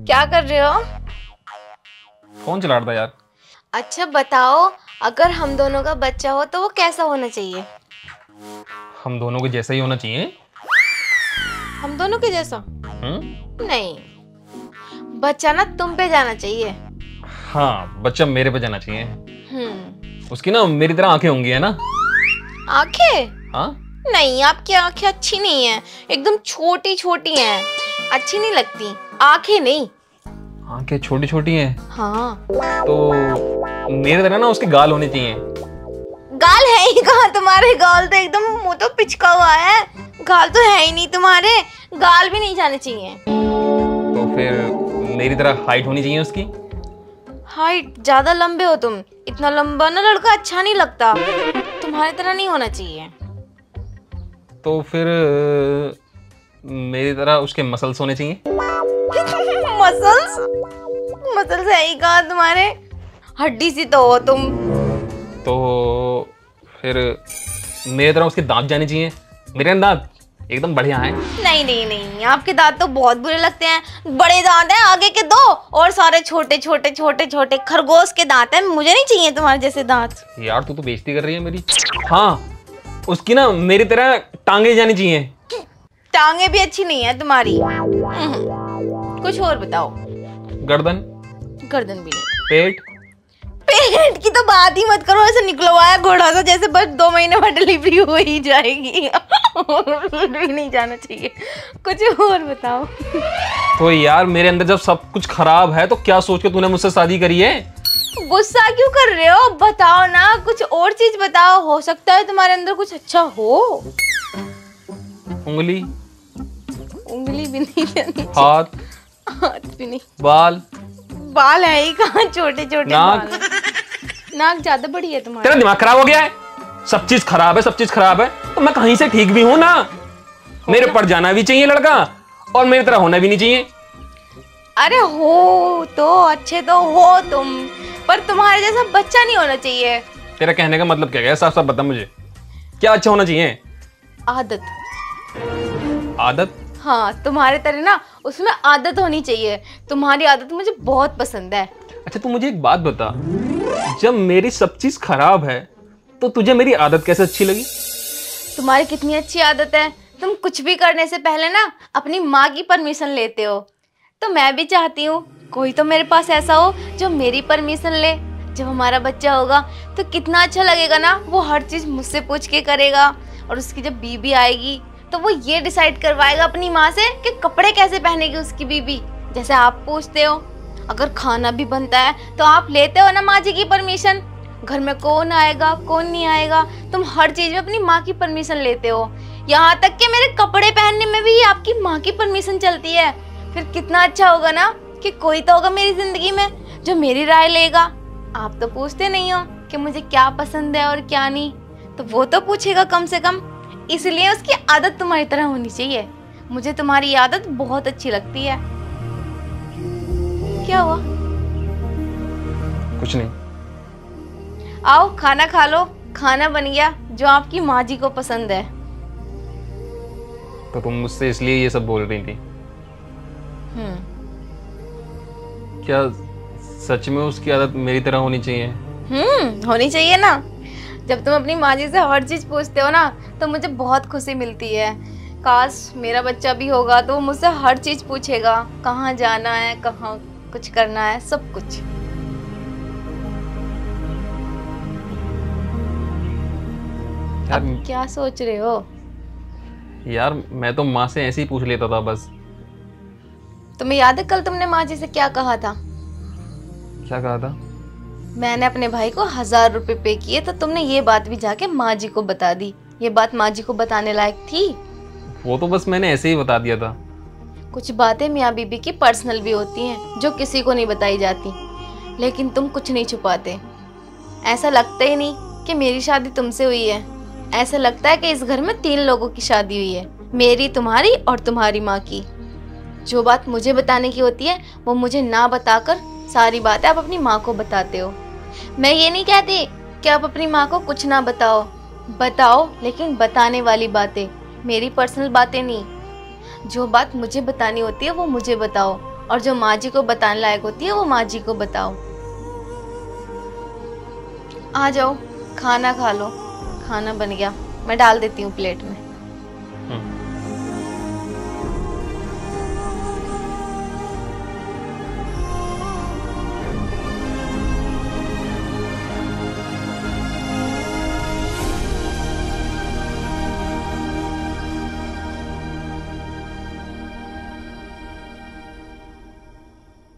क्या कर रहे हो? फोन चला रहा था यार। अच्छा बताओ, अगर हम दोनों का बच्चा हो तो वो कैसा होना चाहिए? हम दोनों के जैसा ही होना चाहिए। हम दोनों के जैसा? नहीं, बच्चा ना तुम पे जाना चाहिए। हाँ, बच्चा मेरे पे जाना चाहिए। उसकी ना मेरी तरह आंखें होंगी, है ना? आंखें? हाँ? नहीं, आपकी आंखें अच्छी नहीं है, एकदम छोटी छोटी हैं, अच्छी नहीं लगती। आंखें नहीं, आंखें छोटी छोटी हैं। हाँ। तो मेरे तरह ना उसके गाल होने चाहिए। गाल है ही कहाँ तुम्हारे? गाल तो एकदम मुंह तो पिचका हुआ है, गाल तो है ही नहीं तुम्हारे, गाल भी नहीं जाने चाहिए। तो फिर मेरी तरह हाइट होनी चाहिए उसकी। हाइट? ज्यादा लंबे हो तुम, इतना लंबा ना लड़का अच्छा नहीं लगता, तुम्हारी तरह नहीं होना चाहिए। तो फिर मेरी तरह उसके मसल्स होने चाहिए। मसल्स? मसल्स है ही कहाँ तुम्हारे, हड्डी सी तो हो तुम। तो फिर मेरी तरह उसके दांत जाने चाहिए। मेरे दांत एकदम बढ़िया हैं। नहीं नहीं नहीं, आपके दांत तो बहुत बुरे लगते हैं, बड़े दांत हैं आगे के दो, और सारे छोटे छोटे छोटे छोटे खरगोश के दांत हैं। मुझे नहीं चाहिए तुम्हारे जैसे दांत। यार तू तो बेइज्जती कर रही है मेरी। हाँ, उसकी ना मेरी तरह टांगे जानी चाहिए। टांगे भी अच्छी नहीं है तुम्हारी। कुछ और बताओ। गर्दन? गर्दन भी नहीं। पेट? पेट की तो बात ही मत करो, ऐसे निकलवाया घोड़ा सा जैसे बस 2 महीने में डिलीवरी हो ही जाएगी। भी नहीं जाना चाहिए। कुछ और बताओ। तो यार मेरे अंदर जब सब कुछ खराब है तो क्या सोच के तूने मुझसे शादी करी है? गुस्सा क्यों कर रहे हो? बताओ ना, कुछ और चीज बताओ, हो सकता है तुम्हारे अंदर कुछ अच्छा हो। उंगली? उंगली भी नहीं जानी। हाथ? हाथ भी नहीं। बाल? बाल है ही कहाँ, छोटे छोटे नाक? बाल। नाक ज्यादा बड़ी है तुम्हारी। तेरा दिमाग खराब हो गया है? सब चीज खराब है, सब चीज खराब है, तो मैं कहीं से ठीक भी हूं ना। मेरे पर जाना भी चाहिए लड़का, और मेरी तरह होना भी नहीं चाहिए। अरे हो तो अच्छे तो हो तुम, पर तुम्हारे जैसा बच्चा नहीं होना चाहिए। तेरा कहने का मतलब क्या है? साफ साफ बता मुझे, क्या अच्छा होना चाहिए? आदत। आदत? हाँ, तुम्हारे तरह ना उसमें आदत होनी चाहिए। तुम्हारी आदत मुझे बहुत पसंद है। अच्छा तू मुझे एक बात बता, जब मेरी सब चीज खराब है तो तुझे मेरी आदत कैसे अच्छी लगी? तुम्हारी कितनी अच्छी आदत है, तुम कुछ भी करने से पहले ना अपनी माँ की परमिशन लेते हो। तो मैं भी चाहती हूँ कोई तो मेरे पास ऐसा हो जो मेरी परमिशन ले। जब हमारा बच्चा होगा तो कितना अच्छा लगेगा ना, वो हर चीज़ मुझसे पूछ के करेगा, और उसकी जब बीबी आएगी तो वो ये डिसाइड करवाएगा अपनी माँ से कि कपड़े कैसे पहनेगी उसकी बीबी, जैसे आप पूछते हो। अगर खाना भी बनता है तो आप लेते हो ना माँ जी की परमिशन। घर में कौन आएगा कौन नहीं आएगा, तुम हर चीज़ में अपनी माँ की परमिशन लेते हो। यहाँ तक कि मेरे कपड़े पहनने में भी आपकी माँ की परमिशन चलती है। फिर कितना अच्छा होगा ना कि कोई तो होगा मेरी जिंदगी में जो मेरी राय लेगा। आप तो पूछते नहीं हो कि मुझे क्या पसंद है और क्या नहीं, तो वो तो पूछेगा कम से कम। इसलिए उसकी आदत तुम्हारी तरह होनी चाहिए। मुझे तुम्हारी आदत बहुत अच्छी लगती है। क्या हुआ? कुछ नहीं। आओ खाना खा लो, खाना बन गया जो आपकी माँ जी को पसंद है। तो तुम मुझसे इसलिए ये सब बोल रही थी? क्या सच में उसकी आदत मेरी तरह होनी चाहिए? होनी चाहिए ना। जब तुम अपनी माँ जी से हर चीज पूछते हो ना तो मुझे बहुत खुशी मिलती है। काश मेरा बच्चा भी होगा तो वो मुझसे हर चीज पूछेगा, कहाँ जाना है, कहाँ कुछ करना है, सब कुछ। अब क्या सोच रहे हो? यार मैं तो माँ से ऐसे ही पूछ लेता था बस। तुम्हें याद है कल तुमने माँ जी से क्या कहा था? क्या कहा था? मैंने अपने भाई को 1000 रुपए पे किए, तो तुमने ये बात भी जाके माँ जी को बता दी। ये बात माँ जी को बताने लायक थी? वो तो बस मैंने ऐसे ही बता दिया था। कुछ बातें मियाँ बीबी की पर्सनल भी होती हैं जो किसी को नहीं बताई जाती, लेकिन तुम कुछ नहीं छुपाते। ऐसा लगता ही नहीं कि मेरी शादी तुमसे हुई है, ऐसा लगता है कि इस घर में 3 लोगों की शादी हुई है, मेरी, तुम्हारी और तुम्हारी माँ की। जो बात मुझे बताने की होती है वो मुझे ना बताकर सारी बातें आप अपनी माँ को बताते हो। मैं ये नहीं कहती कि आप अपनी माँ को कुछ ना बताओ, बताओ, लेकिन बताने वाली बातें, मेरी पर्सनल बातें नहीं। जो बात मुझे बतानी होती है वो मुझे बताओ, और जो माँ जी को बताने लायक होती है वो माँ जी को बताओ। आ जाओ, खाना खा लो। खाना बन गया, मैं डाल देती हूँ प्लेट में।